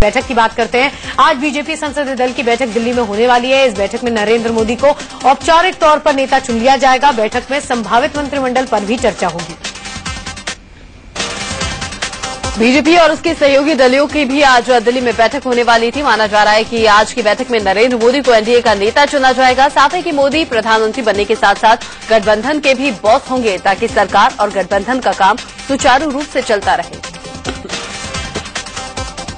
बैठक की बात करते हैं। आज बीजेपी संसदीय दल की बैठक दिल्ली में होने वाली है। इस बैठक में नरेंद्र मोदी को औपचारिक तौर पर नेता चुन लिया जाएगा। बैठक में संभावित मंत्रिमंडल पर भी चर्चा होगी। बीजेपी और उसके सहयोगी दलों की भी आज दिल्ली में बैठक होने वाली थी। माना जा रहा है कि आज की बैठक में नरेंद्र मोदी को एनडीए का नेता चुना जाएगा। साथ ही कि मोदी प्रधानमंत्री बनने के साथ साथ गठबंधन के भी बॉस होंगे ताकि सरकार और गठबंधन का काम सुचारू रूप से चलता रहे।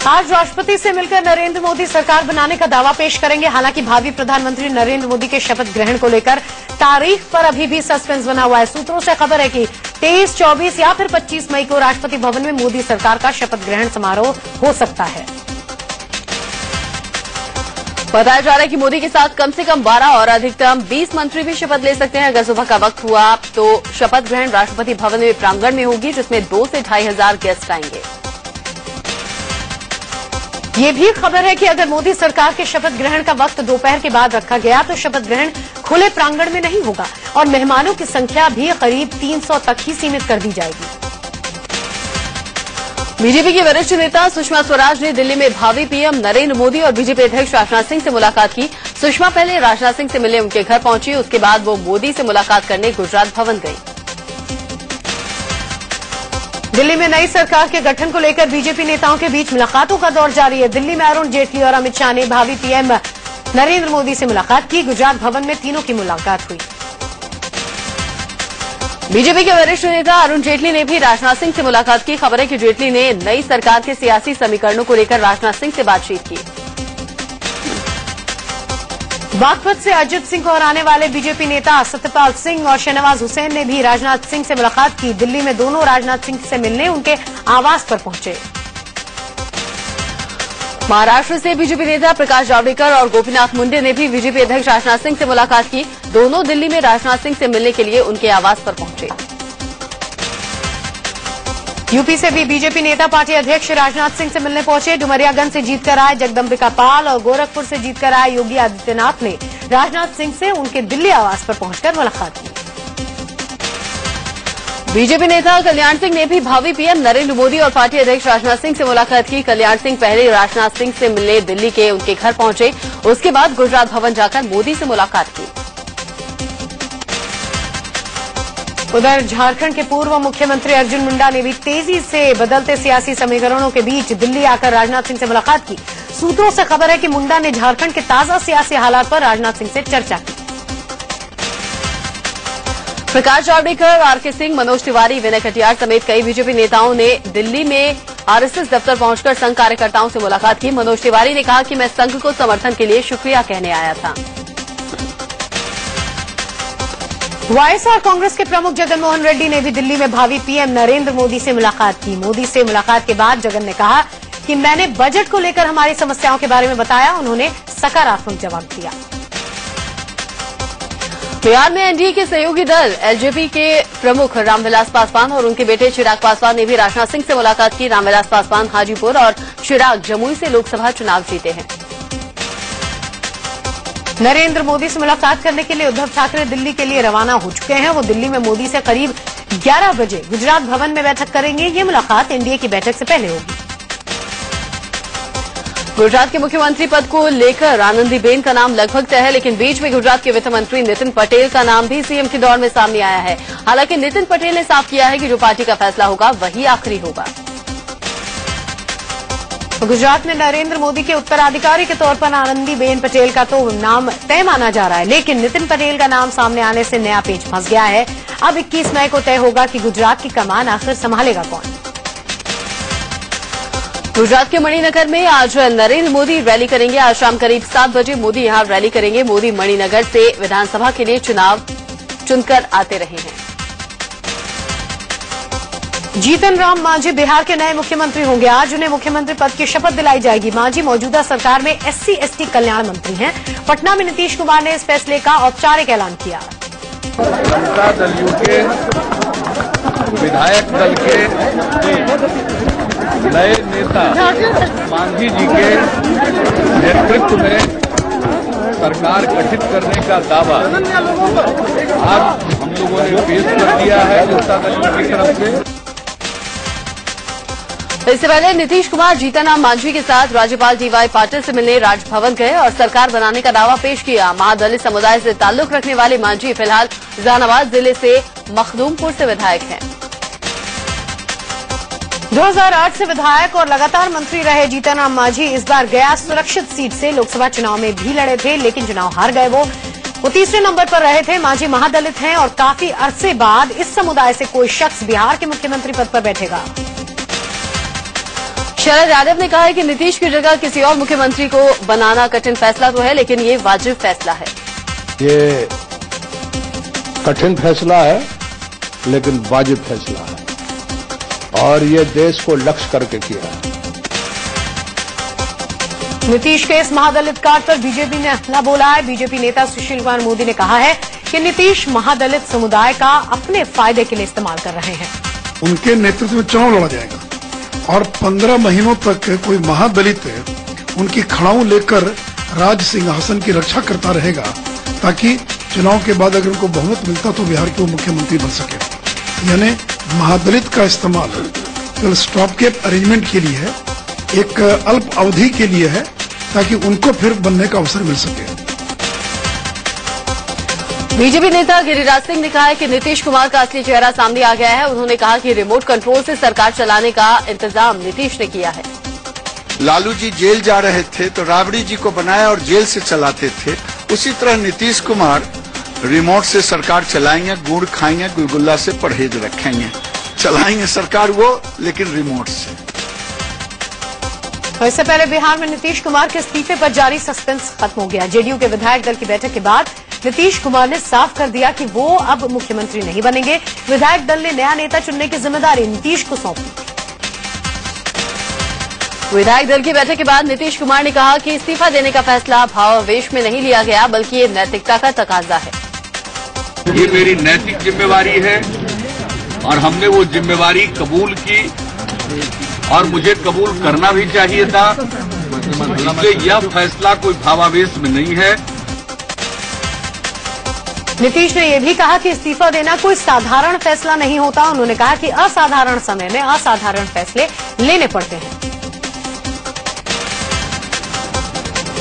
आज राष्ट्रपति से मिलकर नरेंद्र मोदी सरकार बनाने का दावा पेश करेंगे। हालांकि भावी प्रधानमंत्री नरेंद्र मोदी के शपथ ग्रहण को लेकर तारीख पर अभी भी सस्पेंस बना हुआ है। सूत्रों से खबर है कि 23, 24 या फिर 25 मई को राष्ट्रपति भवन में मोदी सरकार का शपथ ग्रहण समारोह हो सकता है। बताया जा रहा है कि मोदी के साथ कम से कम 12 और अधिकतम 20 मंत्री भी शपथ ले सकते हैं। अगर सुबह का वक्त हुआ तो शपथ ग्रहण राष्ट्रपति भवन में प्रांगण में होगी, जिसमें 2 से 2,500 गेस्ट आएंगे। ये भी खबर है कि अगर मोदी सरकार के शपथ ग्रहण का वक्त दोपहर के बाद रखा गया तो शपथ ग्रहण खुले प्रांगण में नहीं होगा और मेहमानों की संख्या भी करीब 300 तक ही सीमित कर दी जाएगी। बीजेपी की वरिष्ठ नेता सुषमा स्वराज ने दिल्ली में भावी पीएम नरेंद्र मोदी और बीजेपी अध्यक्ष राजनाथ सिंह से मुलाकात की। सुषमा पहले राजनाथ सिंह से मिलने उनके घर पहुंची, उसके बाद वो मोदी से मुलाकात करने गुजरात भवन गई। दिल्ली में नई सरकार के गठन को लेकर बीजेपी नेताओं के बीच मुलाकातों का दौर जारी है। दिल्ली में अरुण जेटली और अमित शाह ने भावी पीएम नरेंद्र मोदी से मुलाकात की। गुजरात भवन में तीनों की मुलाकात हुई। बीजेपी के वरिष्ठ नेता अरुण जेटली ने भी राजनाथ सिंह से मुलाकात की। खबर है कि जेटली ने नई सरकार के सियासी समीकरणों को लेकर राजनाथ सिंह से बातचीत की। बागपत से अजित सिंह को हराने वाले बीजेपी नेता सत्यपाल सिंह और शहनवाज हुसैन ने भी राजनाथ सिंह से मुलाकात की। दिल्ली में दोनों राजनाथ सिंह से मिलने उनके आवास पर पहुंचे। महाराष्ट्र से बीजेपी नेता प्रकाश जावड़ेकर और गोपीनाथ मुंडे ने भी बीजेपी अध्यक्ष राजनाथ सिंह से मुलाकात की। दोनों दिल्ली में राजनाथ सिंह से मिलने के लिए उनके आवास पर पहुंचे। यूपी से भी बीजेपी नेता पार्टी अध्यक्ष राजनाथ सिंह से मिलने पहुंचे। डुमरियागंज से जीतकर आए जगदम्बिका पाल और गोरखपुर से जीतकर आए योगी आदित्यनाथ ने राजनाथ सिंह से उनके दिल्ली आवास पर पहुंचकर मुलाकात की। बीजेपी नेता कल्याण सिंह ने भी भावी पीएम नरेंद्र मोदी और पार्टी अध्यक्ष राजनाथ सिंह से मुलाकात की। कल्याण सिंह पहले राजनाथ सिंह से मिलने दिल्ली के उनके घर पहुंचे, उसके बाद गुजरात भवन जाकर मोदी से मुलाकात की। उधर झारखंड के पूर्व मुख्यमंत्री अर्जुन मुंडा ने भी तेजी से बदलते सियासी समीकरणों के बीच दिल्ली आकर राजनाथ सिंह से मुलाकात की। सूत्रों से खबर है कि मुंडा ने झारखंड के ताजा सियासी हालात पर राजनाथ सिंह से चर्चा की। प्रकाश जावड़ेकर, आरके सिंह, मनोज तिवारी, विनय कटियार समेत कई बीजेपी नेताओं ने दिल्ली में आरएसएस दफ्तर पहुंचकर संघ कार्यकर्ताओं से मुलाकात की। मनोज तिवारी ने कहा कि मैं संघ को समर्थन के लिए शुक्रिया कहने आया था। वाईएसआर कांग्रेस के प्रमुख जगन मोहन रेड्डी ने भी दिल्ली में भावी पीएम नरेंद्र मोदी से मुलाकात की। मोदी से मुलाकात के बाद जगन ने कहा कि मैंने बजट को लेकर हमारी समस्याओं के बारे में बताया। उन्होंने सकारात्मक जवाब दिया। बिहार में एनडीए के सहयोगी दल एलजेपी के प्रमुख रामविलास पासवान और उनके बेटे चिराग पासवान ने भी राजनाथ सिंह से मुलाकात की। रामविलास पासवान हाजीपुर और चिराग जमुई से लोकसभा चुनाव जीते हैं। नरेंद्र मोदी से मुलाकात करने के लिए उद्धव ठाकरे दिल्ली के लिए रवाना हो चुके हैं। वो दिल्ली में मोदी से करीब 11 बजे गुजरात भवन में बैठक करेंगे। ये मुलाकात एनडीए की बैठक से पहले होगी। गुजरात के मुख्यमंत्री पद को लेकर आनंदीबेन का नाम लगभग तय है, लेकिन बीच में गुजरात के वित्त मंत्री नितिन पटेल का नाम भी सीएम के दौर में सामने आया है। हालांकि नितिन पटेल ने साफ किया है कि जो पार्टी का फैसला होगा वही आखिरी होगा। गुजरात में नरेंद्र मोदी के उत्तराधिकारी के तौर पर आनंदीबेन पटेल का तो नाम तय माना जा रहा है, लेकिन नितिन पटेल का नाम सामने आने से नया पेच फंस गया है। अब 21 मई को तय होगा कि गुजरात की कमान आखिर संभालेगा कौन। गुजरात के मणिनगर में आज नरेंद्र मोदी रैली करेंगे। आज शाम करीब 7 बजे मोदी यहां रैली करेंगे। मोदी मणिनगर से विधानसभा के लिए चुनाव चुनकर आते रहे हैं। जीतन राम मांझी बिहार के नए मुख्यमंत्री होंगे। आज उन्हें मुख्यमंत्री पद की शपथ दिलाई जाएगी। मांझी मौजूदा सरकार में SC/ST कल्याण मंत्री हैं। पटना में नीतीश कुमार ने इस फैसले का औपचारिक ऐलान किया। जनता दल के विधायक दल के नए नेता मांझी जी के नेतृत्व में सरकार गठित करने का दावा आज हम लोगों ने पेश कर दिया है जनता दल की तरफ से। इससे पहले नीतीश कुमार जीतनराम मांझी के साथ राज्यपाल डीवाई पाटिल से मिलने राजभवन गए और सरकार बनाने का दावा पेश किया। महादलित समुदाय से ताल्लुक रखने वाले मांझी फिलहाल जहानाबाद जिले से मखदूमपुर से विधायक हैं। 2008 से विधायक और लगातार मंत्री रहे जीतनराम मांझी इस बार गया सुरक्षित सीट से लोकसभा चुनाव में भी लड़े थे, लेकिन चुनाव हार गए। वो तीसरे नंबर पर रहे थे। मांझी महादलित हैं और काफी अरसे बाद इस समुदाय से कोई शख्स बिहार के मुख्यमंत्री पद पर बैठेगा। शरद यादव ने कहा है कि नीतीश की जगह किसी और मुख्यमंत्री को बनाना कठिन फैसला तो है, लेकिन ये वाजिब फैसला है। ये कठिन फैसला है, लेकिन वाजिब फैसला है और ये देश को लक्ष्य करके किया है। नीतीश के इस महादलित कार्ड पर बीजेपी ने हमला बोला है। बीजेपी नेता सुशील कुमार मोदी ने कहा है कि नीतीश महादलित समुदाय का अपने फायदे के लिए इस्तेमाल कर रहे हैं। उनके नेतृत्व में चुनाव लड़ा जाएगा और 15 महीनों तक कोई महादलित उनकी खड़ाऊ लेकर राज सिंहासन की रक्षा करता रहेगा, ताकि चुनाव के बाद अगर उनको बहुमत मिलता तो बिहार के वो मुख्यमंत्री बन सके। यानी महादलित का इस्तेमाल केवल स्टॉप गैप अरेंजमेंट के लिए है, एक अल्प अवधि के लिए है, ताकि उनको फिर बनने का अवसर मिल सके। बीजेपी नेता गिरिराज सिंह ने कहा है कि नीतीश कुमार का असली चेहरा सामने आ गया है। उन्होंने कहा कि रिमोट कंट्रोल से सरकार चलाने का इंतजाम नीतीश ने किया है। लालू जी जेल जा रहे थे तो राबड़ी जी को बनाया और जेल से चलाते थे। उसी तरह नीतीश कुमार रिमोट से सरकार चलाएंगे, गुड़ खाएंगे, गुलगुल्ला से परहेज रखेंगे, चलाएंगे सरकार वो, लेकिन रिमोट से। तो इससे पहले बिहार में नीतीश कुमार के इस्तीफे पर जारी सस्पेंस खत्म हो गया। जेडीयू के विधायक दल की बैठक के बाद नीतीश कुमार ने साफ कर दिया कि वो अब मुख्यमंत्री नहीं बनेंगे। विधायक दल ने नया नेता चुनने की जिम्मेदारी नीतीश को सौंपी। विधायक दल की बैठक के बाद नीतीश कुमार ने कहा कि इस्तीफा देने का फैसला भावावेश में नहीं लिया गया, बल्कि ये नैतिकता का तकाजा है। ये मेरी नैतिक जिम्मेवारी है और हमने वो जिम्मेवारी कबूल की और मुझे कबूल करना भी चाहिए था। इसलिए यह फैसला कोई भावावेश में नहीं है। नीतीश ने यह भी कहा कि इस्तीफा देना कोई साधारण फैसला नहीं होता। उन्होंने कहा कि असाधारण समय में असाधारण फैसले लेने पड़ते हैं।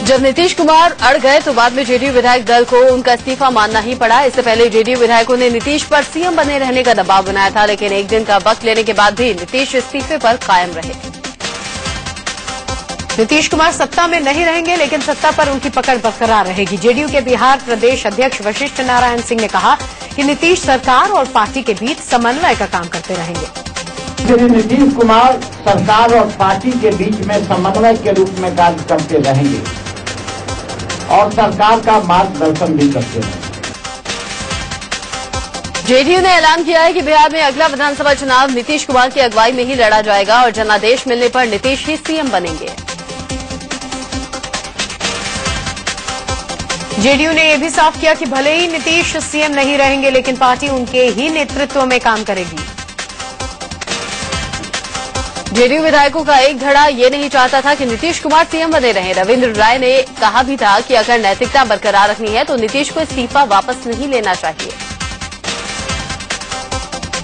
जब नीतीश कुमार अड़ गए तो बाद में जेडीयू विधायक दल को उनका इस्तीफा मानना ही पड़ा। इससे पहले जेडीयू विधायकों ने नीतीश पर सीएम बने रहने का दबाव बनाया था, लेकिन एक दिन का वक्त लेने के बाद भी नीतीश इस्तीफे पर कायम रहे। नीतीश कुमार सत्ता में नहीं रहेंगे, लेकिन सत्ता पर उनकी पकड़ बरकरार रहेगी। जेडीयू के बिहार प्रदेश अध्यक्ष वशिष्ठ नारायण सिंह ने कहा कि नीतीश सरकार और पार्टी के बीच समन्वय का काम करते रहेंगे। नीतीश कुमार सरकार और पार्टी के बीच में समन्वय के रूप में कार्य करते रहेंगे और सरकार का मार्गदर्शन भी करते रहेंगे। जेडीयू ने ऐलान किया है कि बिहार में अगला विधानसभा चुनाव नीतीश कुमार की अगुवाई में ही लड़ा जाएगा और जनादेश मिलने पर नीतीश ही सीएम बनेंगे। जेडीयू ने यह भी साफ किया कि भले ही नीतीश सीएम नहीं रहेंगे, लेकिन पार्टी उनके ही नेतृत्व में काम करेगी। जेडीयू विधायकों का एक धड़ा ये नहीं चाहता था कि नीतीश कुमार सीएम बने रहे। रविंद्र राय ने कहा भी था कि अगर नैतिकता बरकरार रखनी है तो नीतीश को इस्तीफा वापस नहीं लेना चाहिए।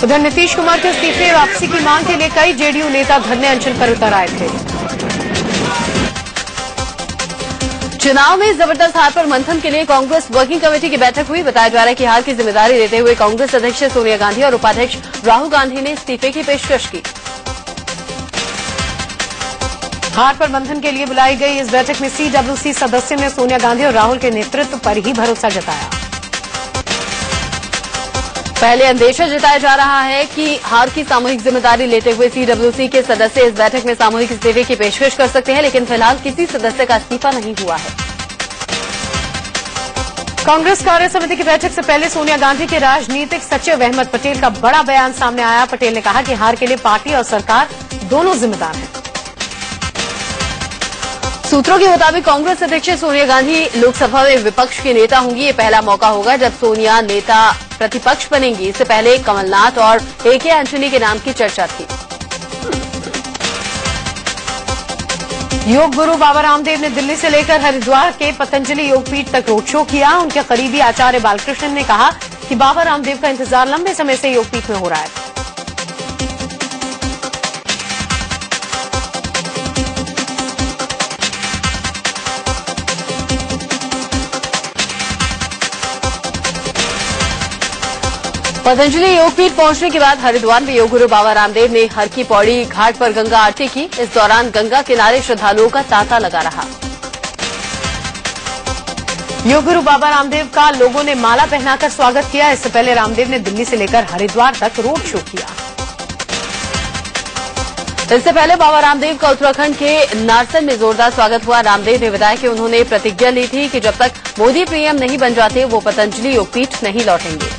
उधर नीतीश कुमार के इस्तीफे वापसी की मांग के लिए कई जेडीयू नेता धरने अनशन पर उतर आए थे। चुनाव में जबरदस्त हार पर मंथन के लिए कांग्रेस वर्किंग कमेटी की बैठक हुई। बताया जा रहा है कि हार की जिम्मेदारी लेते हुए कांग्रेस अध्यक्ष सोनिया गांधी और उपाध्यक्ष राहुल गांधी ने इस्तीफे की पेशकश की। हार पर मंथन के लिए बुलाई गई इस बैठक में सीडब्ल्यूसी सदस्य ने सोनिया गांधी और राहुल के नेतृत्व पर ही भरोसा जताया। पहले अंदेशा जताया जा रहा है कि हार की सामूहिक जिम्मेदारी लेते हुए सीडब्ल्यूसी के सदस्य इस बैठक में सामूहिक इस्तीफे की पेशकश कर सकते हैं, लेकिन फिलहाल किसी सदस्य का इस्तीफा नहीं हुआ है। कांग्रेस कार्य समिति की बैठक से पहले सोनिया गांधी के राजनीतिक सचिव अहमद पटेल का बड़ा बयान सामने आया। पटेल ने कहा कि हार के लिए पार्टी और सरकार दोनों जिम्मेदार हैं। सूत्रों के मुताबिक कांग्रेस अध्यक्ष सोनिया गांधी लोकसभा में विपक्ष की नेता होंगी। ये पहला मौका होगा जब सोनिया नेता प्रतिपक्ष बनेंगी। इससे पहले कमलनाथ और AK एंटनी के नाम की चर्चा थी। योग गुरु बाबा रामदेव ने दिल्ली से लेकर हरिद्वार के पतंजलि योगपीठ तक रोड शो किया। उनके करीबी आचार्य बालकृष्ण ने कहा कि बाबा रामदेव का इंतजार लंबे समय से योगपीठ में हो रहा है। पतंजलि योगपीठ पहुंचने के बाद हरिद्वार में योग गुरु बाबा रामदेव ने हर की पौड़ी घाट पर गंगा आरती की। इस दौरान गंगा किनारे श्रद्धालुओं का तांता लगा रहा। योग गुरु बाबा रामदेव का लोगों ने माला पहनाकर स्वागत किया। इससे पहले रामदेव ने दिल्ली से लेकर हरिद्वार तक रोड शो किया। इससे पहले बाबा रामदेव का उत्तराखंड के नारसन में जोरदार स्वागत हुआ। रामदेव ने बताया कि उन्होंने प्रतिज्ञा ली थी कि जब तक मोदी पीएम नहीं बन जाते वो पतंजलि योगपीठ नहीं लौटेंगे।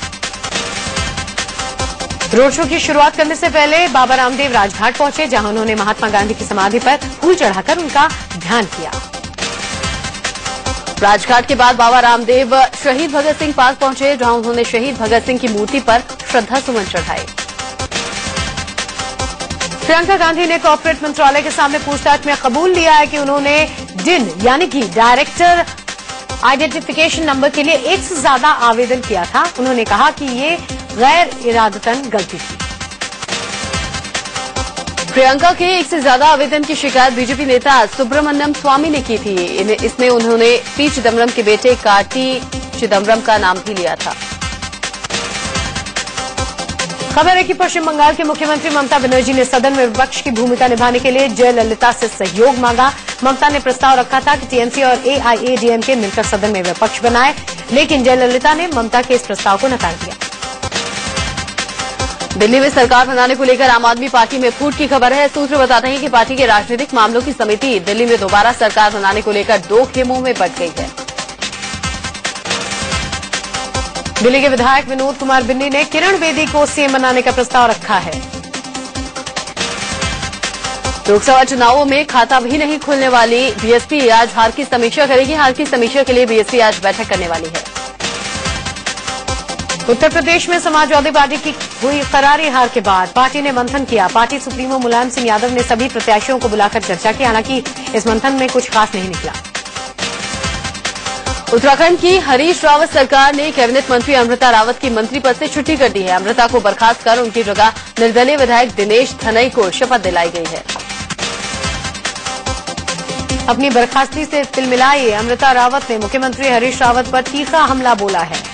रोड शो की शुरुआत करने से पहले बाबा रामदेव राजघाट पहुंचे, जहां उन्होंने महात्मा गांधी की समाधि पर फूल चढ़ाकर उनका ध्यान किया। राजघाट के बाद बाबा रामदेव शहीद भगत सिंह पार्क पहुंचे, जहां उन्होंने शहीद भगत सिंह की मूर्ति पर श्रद्धा सुमन चढ़ाए। प्रियंका गांधी ने कॉर्पोरेट मंत्रालय के सामने पूछताछ में कबूल लिया है कि उन्होंने डिन यानी कि डायरेक्टर आइडेंटिफिकेशन नंबर के लिए एक से ज्यादा आवेदन किया था। उन्होंने कहा कि ये गैर इरादतन गलती थी। प्रियंका के एक से ज्यादा आवेदन की शिकायत बीजेपी नेता सुब्रमण्यम स्वामी ने की थी। इसमें उन्होंने पी चिदम्बरम के बेटे कार्ति चिदम्बरम का नाम भी लिया था। खबर है कि पश्चिम बंगाल के मुख्यमंत्री ममता बनर्जी ने सदन में विपक्ष की भूमिका निभाने के लिए जयललिता से सहयोग मांगा। ममता ने प्रस्ताव रखा था कि टीएमसी और एआईएडीएमके मिलकर सदन में विपक्ष बनाए, लेकिन जयललिता ने ममता के इस प्रस्ताव को नकार दिया। दिल्ली में सरकार बनाने को लेकर आम आदमी पार्टी में फूट की खबर है। सूत्र बताते हैं कि पार्टी के राजनीतिक मामलों की समिति दिल्ली में दोबारा सरकार बनाने को लेकर दो खेमों में बंट गई है। दिल्ली के विधायक विनोद कुमार बिन्नी ने किरण बेदी को सीएम बनाने का प्रस्ताव रखा है। लोकसभा चुनावों में खाता भी नहीं खुलने वाली बीएसपी आज हार की समीक्षा करेगी। हार की समीक्षा के लिए बीएसपी आज बैठक करने वाली है। उत्तर प्रदेश में समाजवादी पार्टी की हुई करारी हार के बाद पार्टी ने मंथन किया। पार्टी सुप्रीमो मुलायम सिंह यादव ने सभी प्रत्याशियों को बुलाकर चर्चा की। हालांकि इस मंथन में कुछ खास नहीं निकला। उत्तराखंड की हरीश रावत सरकार ने कैबिनेट मंत्री अमृता रावत की मंत्री पद से छुट्टी कर दी है। अमृता को बर्खास्त कर उनकी जगह निर्दलीय विधायक दिनेश धनई को शपथ दिलाई गई है। अपनी बर्खास्ती से तिलमिलाई अमृता रावत ने मुख्यमंत्री हरीश रावत पर तीखा हमला बोला है।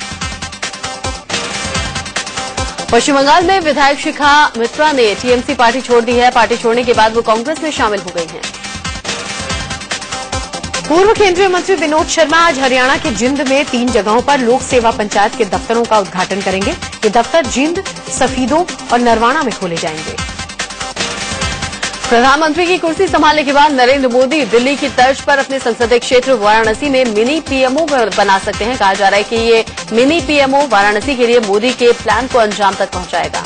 पश्चिम बंगाल में विधायक शिखा मित्रा ने टीएमसी पार्टी छोड़ दी है। पार्टी छोड़ने के बाद वो कांग्रेस में शामिल हो गई हैं। पूर्व केंद्रीय मंत्री विनोद शर्मा आज हरियाणा के जिंद में 3 जगहों पर लोक सेवा पंचायत के दफ्तरों का उद्घाटन करेंगे। ये दफ्तर जिंद, सफीदों और नरवाना में खोले जाएंगे। प्रधानमंत्री की कुर्सी संभालने के बाद नरेंद्र मोदी दिल्ली की तर्ज पर अपने संसदीय क्षेत्र वाराणसी में मिनी पीएमओ बना सकते हैं। कहा जा रहा है कि ये मिनी पीएमओ वाराणसी के लिए मोदी के प्लान को अंजाम तक पहुंचाएगा।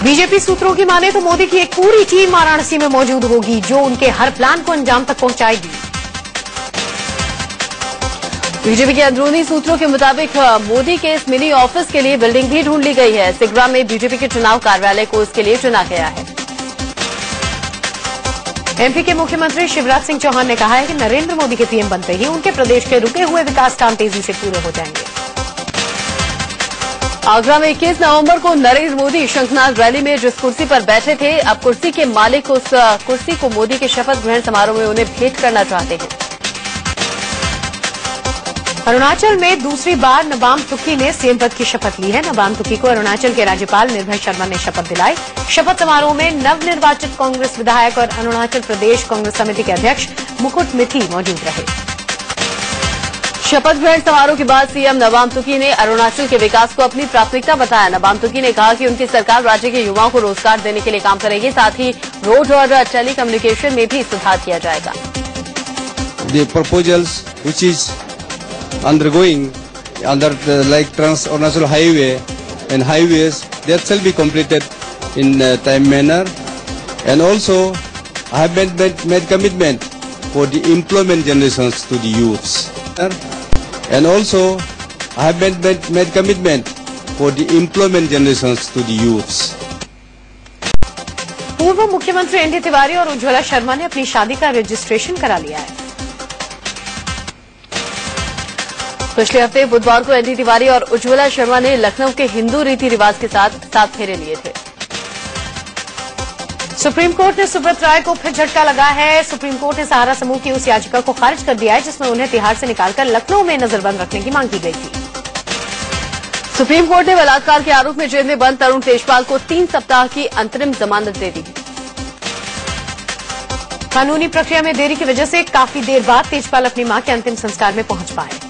बीजेपी सूत्रों की माने तो मोदी की एक पूरी टीम वाराणसी में मौजूद होगी, जो उनके हर प्लान को अंजाम तक पहुंचाएगी। बीजेपी के अंदरूनी सूत्रों के मुताबिक मोदी के इस मिनी ऑफिस के लिए बिल्डिंग भी ढूंढ ली गई है। सिगरा में बीजेपी के चुनाव कार्यालय को इसके लिए चुना गया है। एमपी के मुख्यमंत्री शिवराज सिंह चौहान ने कहा है कि नरेंद्र मोदी के पीएम बनते ही उनके प्रदेश के रुके हुए विकास काम तेजी से पूरे हो जाएंगे। आगरा में 21 नवंबर को नरेंद्र मोदी शंखनाद रैली में जिस कुर्सी पर बैठे थे, अब कुर्सी के मालिक उस कुर्सी को मोदी के शपथ ग्रहण समारोह में उन्हें भेंट करना चाहते हैं। अरुणाचल में दूसरी बार नबाम तुकी ने सीएम पद की शपथ ली है। नबाम तुकी को अरुणाचल के राज्यपाल निर्भय शर्मा ने शपथ दिलाई। शपथ समारोह में नवनिर्वाचित कांग्रेस विधायक और अरुणाचल प्रदेश कांग्रेस समिति के अध्यक्ष मुकुट मिथी मौजूद रहे। शपथ ग्रहण समारोह के बाद सीएम नबाम तुकी ने अरुणाचल के विकास को अपनी प्राथमिकता बताया। नबाम तुकी ने कहा कि उनकी सरकार राज्य के युवाओं को रोजगार देने के लिए काम करेगी, साथ ही रोड और टेलीकम्युनिकेशन में भी सुधार किया जाएगा। The proposals which is undergoing under like Trans Arunachal Highway and highways that shall be completed in time manner, and also I have made commitment for the employment generations to the youths, and also I have made commitment for the employment generations to the youths. पूर्व मुख्यमंत्री ND Tiwari और उज्ज्वला शर्मा ने अपनी शादी का registration करा लिया है। पिछले हफ्ते बुधवार को एनडी तिवारी और उज्ज्वला शर्मा ने लखनऊ के हिंदू रीति रिवाज के साथ 7 फेरे लिए थे। सुप्रीम कोर्ट ने सुब्रत राय को फिर झटका लगा है। सुप्रीम कोर्ट ने सहारा समूह की उस याचिका को खारिज कर दिया है जिसमें उन्हें तिहाड़ से निकालकर लखनऊ में नजरबंद रखने की मांग की गई थी। सुप्रीम कोर्ट ने बलात्कार के आरोप में जेल में बंद तरुण तेजपाल को 3 सप्ताह की अंतरिम जमानत दे दी। कानूनी प्रक्रिया में देरी की वजह से काफी देर बाद तेजपाल अपनी मां के अंतिम संस्कार में पहुंच पाए।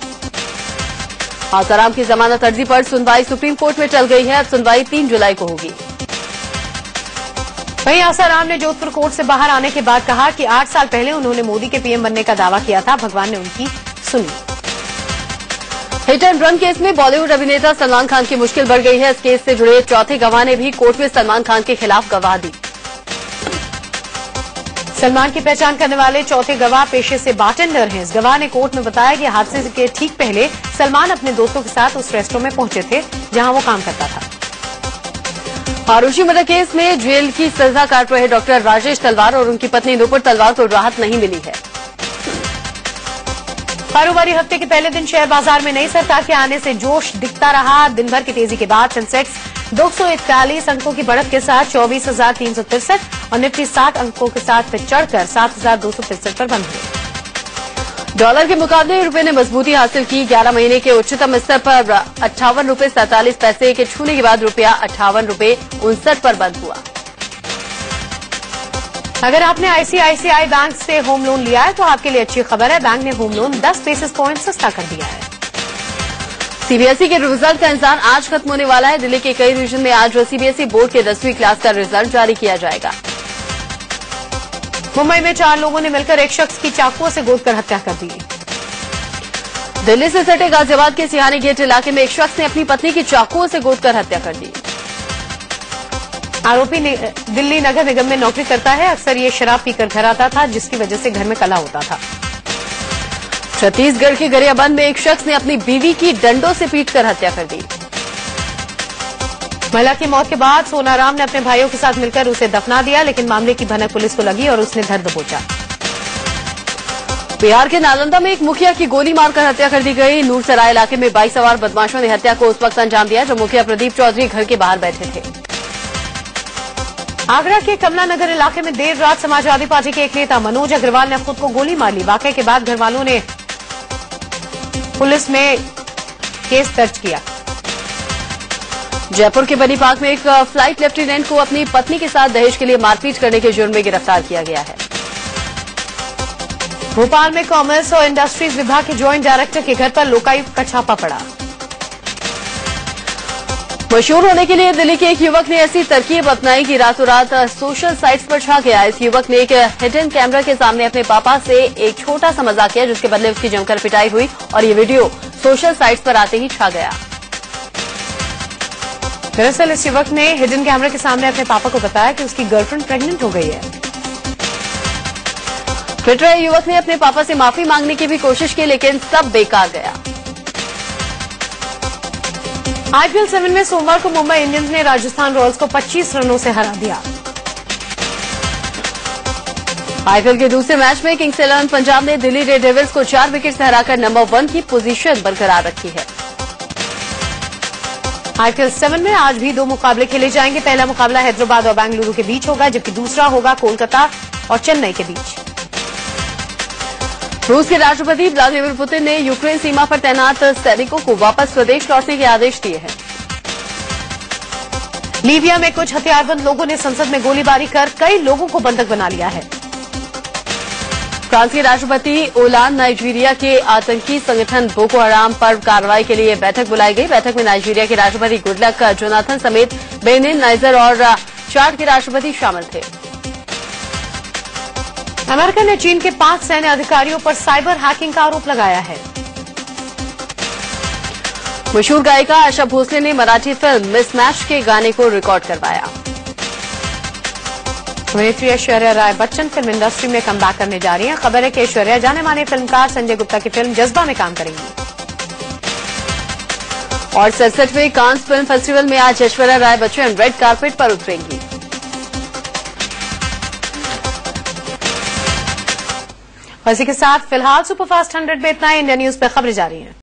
आसाराम की जमानत अर्जी पर सुनवाई सुप्रीम कोर्ट में चल गई है। अब सुनवाई 3 जुलाई को होगी। वहीं आसाराम ने जोधपुर कोर्ट से बाहर आने के बाद कहा कि 8 साल पहले उन्होंने मोदी के पीएम बनने का दावा किया था, भगवान ने उनकी सुनी। हिट एंड रन केस में बॉलीवुड अभिनेता सलमान खान की मुश्किल बढ़ गई है। इस केस से जुड़े चौथे गवाह ने भी कोर्ट में सलमान खान के खिलाफ गवाह दी। सलमान की पहचान करने वाले चौथे गवाह पेशे से बारटेंडर हैं। इस गवाह ने कोर्ट में बताया कि हादसे के ठीक पहले सलमान अपने दोस्तों के साथ उस रेस्टोरेंट में पहुंचे थे जहां वो काम करता था। आरुषि मर्डर केस में जेल की सजा काट रहे डॉक्टर राजेश तलवार और उनकी पत्नी नुपुर तलवार को राहत नहीं मिली है। कारोबारी हफ्ते के पहले दिन शेयर बाजार में नई सरकार के आने से जोश दिखता रहा। दिन भर की तेजी के बाद सेंसेक्स 241 अंकों की बढ़त के साथ 24,363 और निफ्टी 60 अंकों के साथ चढ़कर 7,263 पर बंद हुए। डॉलर के मुकाबले रुपए ने मजबूती हासिल की। 11 महीने के उच्चतम स्तर पर 58 रुपए 47 पैसे के छूने के बाद रुपया 58 रुपए 59 पर बंद हुआ। अगर आपने आईसीआईसीआई बैंक से होम लोन लिया है तो आपके लिए अच्छी खबर है। बैंक ने होम लोन 10 बेसिस पॉइंट सस्ता कर दिया है। सीबीएसई के रिजल्ट का इंतजार आज खत्म होने वाला है। दिल्ली के कई रीजन में आज सीबीएसई बोर्ड के 10वीं क्लास का रिजल्ट जारी किया जाएगा। मुंबई में 4 लोगों ने मिलकर एक शख्स की चाकुओं से गोदकर हत्या कर दी। दिल्ली से सटे गाजियाबाद के सिहानी गेट इलाके में एक शख्स ने अपनी पत्नी की चाकुओं से गोदकर हत्या कर दी। आरोपी दिल्ली नगर निगम में नौकरी करता है। अक्सर ये शराब पीकर घर आता था, जिसकी वजह से घर में कलह होता था। छत्तीसगढ़ के गरियाबंद में एक शख्स ने अपनी बीवी की डंडों से पीटकर हत्या कर दी। महिला की मौत के बाद सोनाराम ने अपने भाइयों के साथ मिलकर उसे दफना दिया, लेकिन मामले की भनक पुलिस को लगी और उसने धर दबोचा। बिहार के नालंदा में एक मुखिया की गोली मारकर हत्या कर दी गई। नूरसराय इलाके में बाइक सवार बदमाशों ने हत्या को उस वक्त अंजाम दिया जब मुखिया प्रदीप चौधरी घर के बाहर बैठे थे। आगरा के कमला नगर इलाके में देर रात समाजवादी पार्टी के एक नेता मनोज अग्रवाल ने खुद को गोली मार ली। वाकये के बाद घर वालों ने पुलिस में केस दर्ज किया। जयपुर के बनी पार्क में एक फ्लाइट लेफ्टिनेंट को अपनी पत्नी के साथ दहेज के लिए मारपीट करने के जुर्म में गिरफ्तार किया गया है। भोपाल में कॉमर्स और इंडस्ट्रीज विभाग के ज्वाइंट डायरेक्टर के घर पर लोकायुक्त का छापा पड़ा। मशहूर होने के लिए दिल्ली के एक युवक ने ऐसी तरकीब अपनाई कि रातों रात सोशल साइट्स पर छा गया। इस युवक ने एक हिडन कैमरा के सामने अपने पापा से एक छोटा सा मजाक किया, जिसके बदले उसकी जमकर पिटाई हुई और ये वीडियो सोशल साइट्स पर आते ही छा गया। दरअसल इस युवक ने हिडन कैमरा के सामने अपने पापा को बताया कि उसकी गर्लफ्रेंड प्रेग्नेंट हो गई है। फिर रहे युवक ने अपने पापा से माफी मांगने की भी कोशिश की, लेकिन सब बेकार गया। आईपीएल 7 में सोमवार को मुंबई इंडियंस ने राजस्थान रॉयल्स को 25 रनों से हरा दिया। आईपीएल के दूसरे मैच में किंग्स 11 पंजाब ने दिल्ली रेड डेविल्स को 4 विकेट से हराकर नंबर 1 की पोजीशन बरकरार रखी है। आईपीएल 7 में आज भी 2 मुकाबले खेले जाएंगे। पहला मुकाबला हैदराबाद और बेंगलुरु के बीच होगा, जबकि दूसरा होगा कोलकाता और चेन्नई के बीच। रूस के राष्ट्रपति व्लादिमीर पुतिन ने यूक्रेन सीमा पर तैनात सैनिकों को वापस स्वदेश लौटने के आदेश दिए हैं। लीबिया में कुछ हथियारबंद लोगों ने संसद में गोलीबारी कर कई लोगों को बंधक बना लिया है। फ्रांस के राष्ट्रपति ओलांद नाइजीरिया के आतंकी संगठन बोको हराम पर कार्रवाई के लिए बैठक बुलाई गई। बैठक में नाइजीरिया के राष्ट्रपति गुडलक जोनाथन समेत बेनिन, नाइजर और चाड के राष्ट्रपति शामिल थे। अमेरिका ने चीन के 5 सैन्य अधिकारियों पर साइबर हैकिंग का आरोप लगाया है। मशहूर गायिका आशा भोसले ने मराठी फिल्म मिसमैच के गाने को रिकॉर्ड करवाया। अभिनेत्री ऐश्वर्या राय बच्चन फिल्म इंडस्ट्री में कमबैक करने जा रही हैं। खबर है कि ऐश्वर्या जाने माने फिल्मकार संजय गुप्ता की फिल्म जज्बा में काम करेंगी। और 67वें कांस फिल्म फेस्टिवल में आज ऐश्वर्या राय बच्चन रेड कार्पेट पर उतरेंगी। इसी के साथ फिलहाल सुपरफास्ट 100 में इतना ही। इंडिया न्यूज पर खबरें जारी हैं।